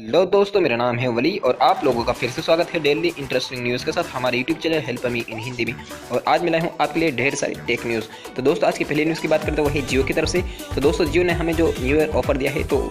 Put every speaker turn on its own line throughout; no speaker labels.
Hello दोस्तों, मेरा नाम है वली और आप लोगों का फिर से स्वागत है डेली इंटरेस्टिंग न्यूज़ के साथ हमारे यूट्यूब चैनल हेल्प मी इन हिंदी में। और आज मिला हूं आपके लिए ढेर सारी टेक न्यूज़। तो दोस्तों, आज की पहली न्यूज़ की बात करते हैं वही जियो की तरफ से। तो दोस्तों, जियो ने हमें जो न्यू ईयर ऑफर दिया है, तो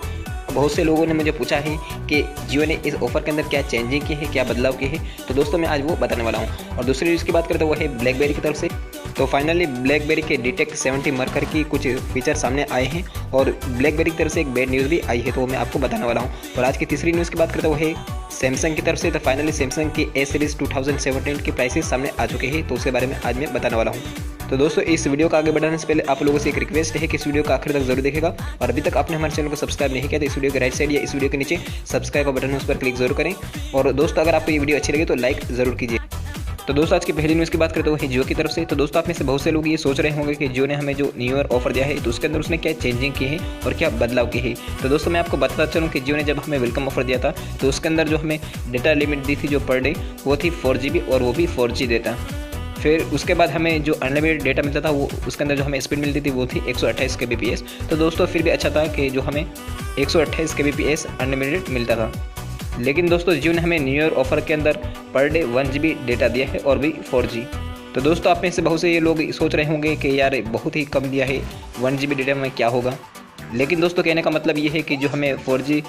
बहुत से लोगों ने मुझे पूछा है कि जियो ने इस ऑफर के अंदर क्या चेंजिंग की है, क्या बदलाव किए हैं। तो दोस्तों, मैं आज वो बताने वाला हूँ। और दूसरी न्यूज़ की बात करते हैं वो है ब्लैकबेरी की तरफ से। तो फाइनली ब्लैकबेरी के डिटेक्ट 70 मरकर की कुछ फीचर सामने आए हैं और ब्लैकबेरी की तरफ से एक बैड न्यूज़ भी आई है, तो मैं आपको बताने वाला हूँ। और आज की तीसरी न्यूज़ की बात करते हुए सैमसंग की तरफ से। तो फाइनली सैमसंग की ए सीरीज़ 2017 की प्राइसेस सामने आ चुके हैं, तो उसके बारे में आज मैं बताने वाला हूँ। तो दोस्तों, इस वीडियो को आगे बढ़ाने से पहले आप लोगों से एक रिक्वेस्ट है कि इस वीडियो को आखिर तक जरूर देखेगा। और अभी तक आपने हमारे चैनल को सब्सक्राइब नहीं किया तो इस वीडियो के राइट साइड या इस वीडियो के नीचे सब्सक्राइब का बटन है, उस पर क्लिक जरूर करें। और दोस्तों, अगर आपको ये वीडियो अच्छी लगे तो लाइक जरूर कीजिए। तो दोस्तों, आज की पहली न्यूज़ की बात करते हुए जियो की तरफ से। तो दोस्तों, आप में से बहुत से लोग ये सोच रहे होंगे कि जियो ने हमें जो न्यू ईयर ऑफर दिया है, तो उसके अंदर उसने क्या चेंजिंग की है और क्या बदलाव की है। तो दोस्तों, मैं आपको बताता चलूँ कि जियो ने जब हमें वेलकम ऑफर दिया था, तो उसके अंदर जो हमें डेटा लिमिट दी थी जो पर डे, वो थी 4 GB और वो भी 4G डेटा। फिर उसके बाद हमें जो अनलिमिटेड डेटा मिलता था, वो उसके अंदर जो हमें स्पीड मिलती थी वो थी 128 kbps। तो दोस्तों, फिर भी अच्छा था कि जो हमें 128 kbps अनलिमिटेड मिलता था। लेकिन दोस्तों, जियो ने हमें न्यू ईयर ऑफर के अंदर पर डे 1 GB डेटा दिया है और भी 4G। तो दोस्तों, आप में से बहुत से ये लोग सोच रहे होंगे कि यार बहुत ही कम दिया है, 1 GB डेटा में क्या होगा। लेकिन दोस्तों, कहने का मतलब ये है कि जो हमें 4G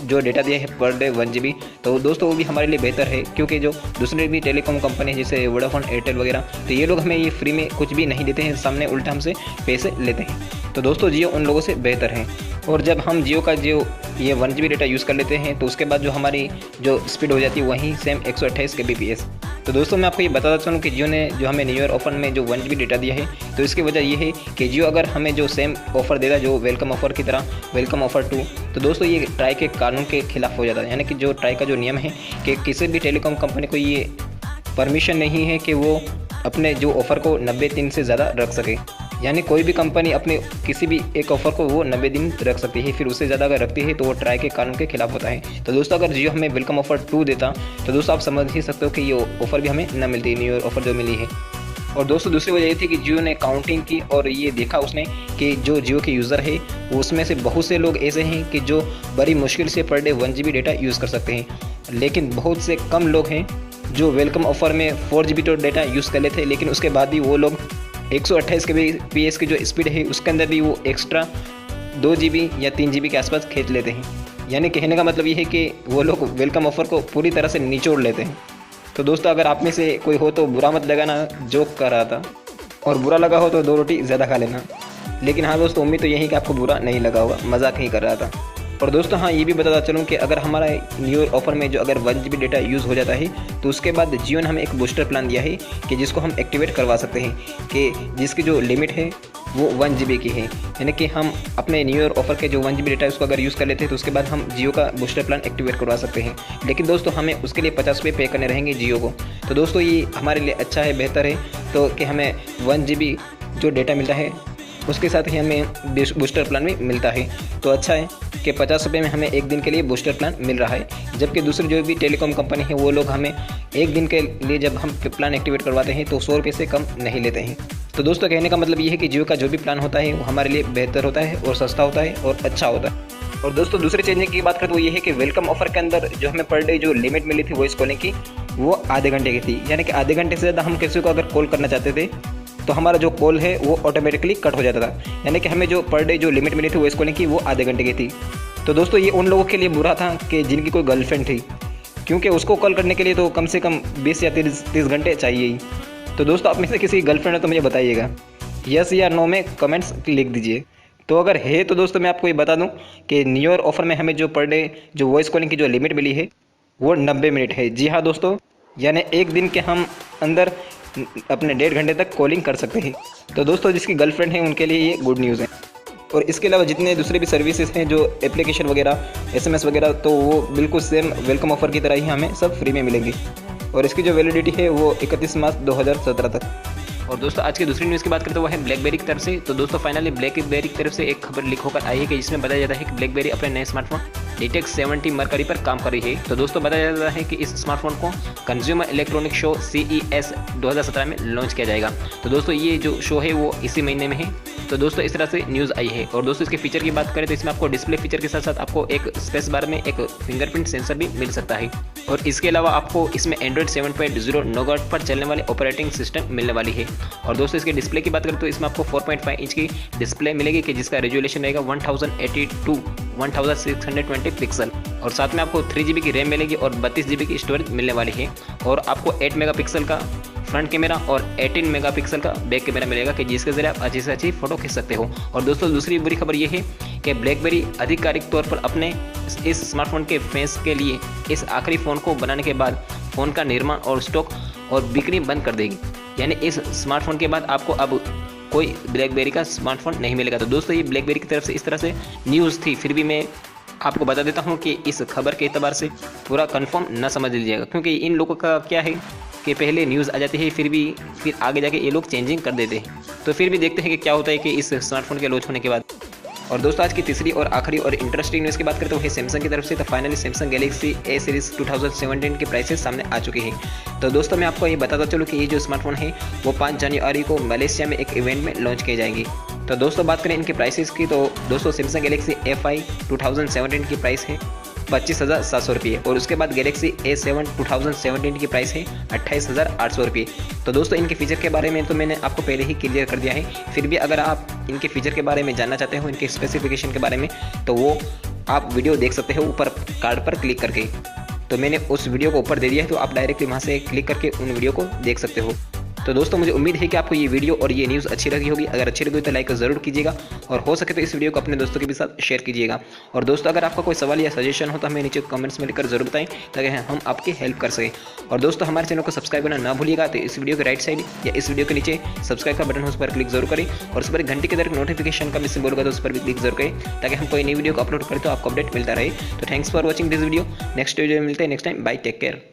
जो डेटा दिया है पर डे 1 GB, तो दोस्तों वो भी हमारे लिए बेहतर है, क्योंकि जो दूसरे भी टेलीकॉम कंपनी जैसे वोडाफोन, एयरटेल वगैरह, तो ये लोग हमें ये फ्री में कुछ भी नहीं देते हैं, सामने उल्टा हमसे पैसे लेते हैं। तो दोस्तों, जियो उन लोगों से बेहतर है। और जब हम जियो का जो ये 1 GB डेटा यूज़ कर लेते हैं, तो उसके बाद जो हमारी जो स्पीड हो जाती है वहीं सेम 128 kbps। तो दोस्तों, मैं आपको ये बताता चलूँ कि जियो ने जो हमें न्यू ईयर ऑफर में जो 1 GB डेटा दिया है, तो इसकी वजह ये है कि जियो अगर हमें जो सेम ऑफर देगा जो वेलकम ऑफर की तरह, वेलकम ऑफर 2, तो दोस्तों ये ट्राई के कानून के खिलाफ हो जाता है। यानी कि जो ट्राई का जो नियम है कि किसी भी टेलीकॉम कंपनी को ये परमिशन नहीं है कि वो अपने जो ऑफ़र को 90 दिन से ज़्यादा रख सके। यानी कोई भी कंपनी अपने किसी भी एक ऑफ़र को वो 90 दिन रख सकती है, फिर उससे ज़्यादा अगर रखती है तो वो ट्राई के कानून के खिलाफ होता है। तो दोस्तों, अगर जियो हमें वेलकम ऑफर 2 देता, तो दोस्तों आप समझ ही सकते हो कि ये ऑफ़र भी हमें न मिलती, न्यू ईयर ऑफर जो मिली है। और दोस्तों, दूसरी वजह ये थी कि जियो ने काउंटिंग की और ये देखा उसने कि जो जियो के यूज़र है उसमें से बहुत से लोग ऐसे हैं कि जो बड़ी मुश्किल से per day 1 GB data use कर सकते हैं। लेकिन बहुत से कम लोग हैं जो वेलकम ऑफर में 4 GB तो डेटा यूज़ कर लेते हैं, लेकिन उसके बाद भी वो लोग 128 kbps की जो स्पीड है उसके अंदर भी वो एक्स्ट्रा 2 GB या 3 GB के आसपास खींच लेते हैं। यानी कहने का मतलब ये है कि वो लोग वेलकम ऑफर को पूरी तरह से निचोड़ लेते हैं। तो दोस्तों, अगर आप में से कोई हो तो बुरा मत लगाना, जोक कर रहा था, और बुरा लगा हो तो 2 रोटी ज़्यादा खा लेना। लेकिन हाँ दोस्तों, उम्मीद तो यही कि आपको बुरा नहीं लगा होगा, मजाक ही कर रहा था। और दोस्तों, हाँ ये भी बताता चलूँ कि अगर हमारा न्यू ईयर ऑफर में जो अगर 1 GB डेटा यूज़ हो जाता है, तो उसके बाद जियो ने हमें एक बूस्टर प्लान दिया है कि जिसको हम एक्टिवेट करवा सकते हैं, कि जिसकी जो लिमिट है वो 1 GB की है। यानी कि हम अपने न्यू ईयर ऑफर के जो 1 GB डेटा है उसको अगर यूज़ कर लेते हैं, तो उसके बाद हम जियो का बूस्टर प्लान एक्टिवेट करवा सकते हैं। लेकिन दोस्तों, हमें उसके लिए 50 रुपये पे करने रहेंगे जियो को। तो दोस्तों, ये हमारे लिए अच्छा है, बेहतर है, तो कि हमें 1 GB जो डेटा मिलता है उसके साथ ही हमें बूस्टर प्लान भी मिलता है। तो अच्छा है कि 50 रुपये में हमें एक दिन के लिए बूस्टर प्लान मिल रहा है, जबकि दूसरी जो भी टेलीकॉम कंपनी है वो लोग हमें एक दिन के लिए जब हम प्लान एक्टिवेट करवाते हैं तो 100 रुपये से कम नहीं लेते हैं। तो दोस्तों, कहने का मतलब ये है कि जियो का जो भी प्लान होता है वो हमारे लिए बेहतर होता है और सस्ता होता है और अच्छा होता है। और दोस्तों, दूसरी चेंजिंग की बात करें तो वो ये है कि वेलकम ऑफर के अंदर जो हमें पर डे जो लिमिट मिली थी वॉइस कॉलिंग की, वो आधे घंटे की थी। यानी कि आधे घंटे से ज़्यादा हम किसी को अगर कॉल करना चाहते थे तो हमारा जो कॉल है वो ऑटोमेटिकली कट हो जाता था। यानी कि हमें जो पर डे जो लिमिट मिली थी वॉइस कॉलिंग की वो आधे घंटे की थी। तो दोस्तों, ये उन लोगों के लिए बुरा था कि जिनकी कोई गर्लफ्रेंड थी, क्योंकि उसको कॉल करने के लिए तो कम से कम 20 या 30 घंटे चाहिए ही। तो दोस्तों, आप में से किसी की गर्लफ्रेंड है तो मुझे बताइएगा, यस या नो में कमेंट्स लिख दीजिए। तो अगर है तो दोस्तों, मैं आपको ये बता दूं कि न्यू ईयर ऑफर में हमें जो पर डे जो वॉइस कॉलिंग की जो लिमिट मिली है वो 90 मिनट है। जी हाँ दोस्तों, यानी एक दिन के हम अंदर अपने 1.5 घंटे तक कॉलिंग कर सकते हैं। तो दोस्तों, जिसकी गर्लफ्रेंड है उनके लिए ये गुड न्यूज़ है। और इसके अलावा जितने दूसरे भी सर्विसेज हैं, जो एप्लीकेशन वगैरह, SMS वगैरह, तो वो बिल्कुल सेम वेलकम ऑफर की तरह ही हमें सब फ्री में मिलेंगी। और इसकी जो वैलिडिटी है वो 31 मार्च 2017 तक। और दोस्तों, आज की दूसरी न्यूज़ की बात करते हुए है ब्लैकबेरी की तरफ से। तो दोस्तों, फाइनली ब्लैकबेरी की तरफ से एक खबर लीक होकर आई है कि जिसमें बताया जाता है कि ब्लैकबेरी अपने नए स्मार्टफोन DTEK 70 मरकरी पर काम कर रही है। तो दोस्तों बताया जाता है कि इस स्मार्टफोन को कंज्यूमर इलेक्ट्रॉनिक शो CES 2017 में लॉन्च किया जाएगा। तो दोस्तों ये जो शो है वो इसी महीने में है। तो दोस्तों इस तरह से न्यूज़ आई है। और दोस्तों इसके फीचर की बात करें तो इसमें आपको डिस्प्ले फीचर के साथ साथ आपको एक स्पेस बार में एक फिंगरप्रिंट सेंसर भी मिल सकता है। और इसके अलावा आपको इसमें एंड्रॉइड 7.0 नोगट पर चलने वाले ऑपरेटिंग सिस्टम मिलने वाली है। और दोस्तों इसके डिस्प्ले की बात करें तो इसमें आपको 4.5 इंच की डिस्प्ले मिलेगी कि जिसका रेजोल्यूशन रहेगा 1080 टू 1620 पिक्सल। और साथ में आपको 3GB की रैम मिलेगी और 32GB की स्टोरेज मिलने वाली है। और आपको 8 मेगापिक्सल का फ्रंट कैमरा और 18 मेगापिक्सल का बैक कैमरा मिलेगा कि जिसके जरिए आप अच्छी से अच्छी फोटो खींच सकते हो। और दोस्तों दूसरी बुरी खबर ये है कि ब्लैकबेरी आधिकारिक तौर पर अपने इस स्मार्टफोन के फेस के लिए इस आखिरी फ़ोन को बनाने के बाद फ़ोन का निर्माण और स्टॉक और बिक्री बंद कर देगी। यानी इस स्मार्टफोन के बाद आपको अब कोई ब्लैकबेरी का स्मार्टफोन नहीं मिलेगा। तो दोस्तों ये ब्लैकबेरी की तरफ से इस तरह से न्यूज़ थी, फिर भी मैं आपको बता देता हूँ कि इस खबर के एतबार से पूरा कंफर्म न समझ लीजिएगा, क्योंकि इन लोगों का क्या है कि पहले न्यूज़ आ जाती है फिर आगे जाके ये लोग चेंजिंग कर देते हैं। तो फिर भी देखते हैं कि क्या होता है कि इस स्मार्टफोन के लॉन्च होने के बाद। और दोस्तों आज की तीसरी और आखिरी और इंटरेस्टिंग न्यूज़ की बात करते हैं सैमसंग की तरफ से। तो finally Samsung Galaxy A series 2017 के प्राइसेस सामने आ चुके हैं। तो दोस्तों मैं आपको ये बताता चलूँ कि ये जो स्मार्टफोन है वो 5 जनवरी को मलेशिया में एक इवेंट में लॉन्च किए जाएंगे। तो दोस्तों बात करें इनके प्राइसेस की तो दोस्तों सैमसंग गैलेक्सी A5 2017 की प्राइस है 25,700 रुपये। और उसके बाद गैलेक्सी A7 2017 की प्राइस है 28,800 रुपये। तो दोस्तों इनके फीचर के बारे में तो मैंने आपको पहले ही क्लियर कर दिया है। फिर भी अगर आप इनके फीचर के बारे में जानना चाहते हो, इनके स्पेसिफिकेशन के बारे में, तो वो आप वीडियो देख सकते हो ऊपर कार्ड पर क्लिक करके। तो मैंने उस वीडियो को ऊपर दे दिया है, तो आप डायरेक्टली वहाँ से क्लिक करके उन वीडियो को देख सकते हो। तो दोस्तों मुझे उम्मीद है कि आपको ये वीडियो और ये न्यूज़ अच्छी लगी होगी। अगर अच्छी लगी तो लाइक ज़रूर कीजिएगा और हो सके तो इस वीडियो को अपने दोस्तों के भी साथ शेयर कीजिएगा। और दोस्तों अगर आपका कोई सवाल या सजेशन हो तो हमें नीचे कमेंट्स में लिखकर जरूर बताएं ताकि हम आपकी हेल्प कर सकें। और दोस्तों हमारे चैनल को सब्सक्राइब करना ना भूलिएगा। तो इस वीडियो के राइट साइड या इस वीडियो के नीचे सब्सक्राइब का बटन हो, उस पर क्लिक जरूर करें और उस पर घंटे के तरह नोटिफिकेशन का भी सिंबल होगा तो उस पर भी क्लिक जरूर करें ताकि हम कोई नई वीडियो को अपलोड करें तो आपको अपडेट मिलता रहे। तो thanks for watching this video. Next video में मिलते हैं next time. Bye, take care.